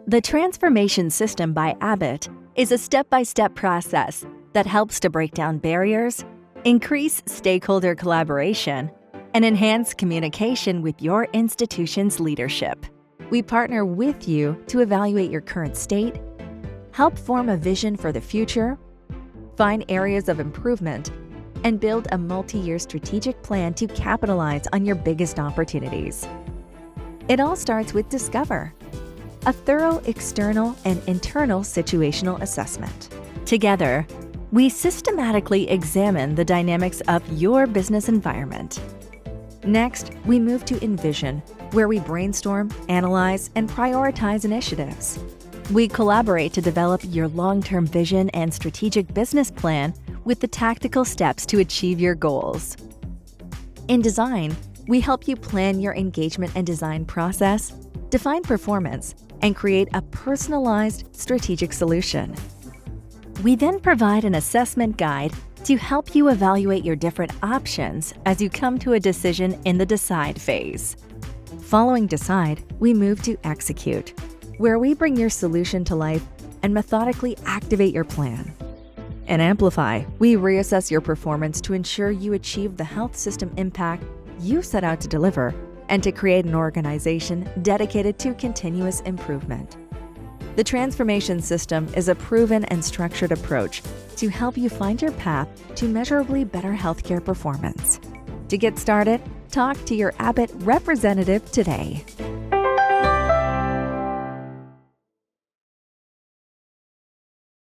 The Transformation System by Abbott is a step-by-step process that helps to break down barriers, increase stakeholder collaboration, and enhance communication with your institution's leadership. We partner with you to evaluate your current state, help form a vision for the future, find areas of improvement, and build a multi-year strategic plan to capitalize on your biggest opportunities. It all starts with Discover, a thorough external and internal situational assessment. Together, we systematically examine the dynamics of your business environment. Next, we move to Envision, where we brainstorm, analyze, and prioritize initiatives. We collaborate to develop your long-term vision and strategic business plan with the tactical steps to achieve your goals. In Design, we help you plan your engagement and design process, define performance, and create a personalized strategic solution. We then provide an assessment guide to help you evaluate your different options as you come to a decision in the Decide phase. Following Decide, we move to Execute, where we bring your solution to life and methodically activate your plan. In Amplify, we reassess your performance to ensure you achieve the health system impact you set out to deliver and to create an organization dedicated to continuous improvement. The Transformation System is a proven and structured approach to help you find your path to measurably better healthcare performance. To get started, talk to your Abbott representative today.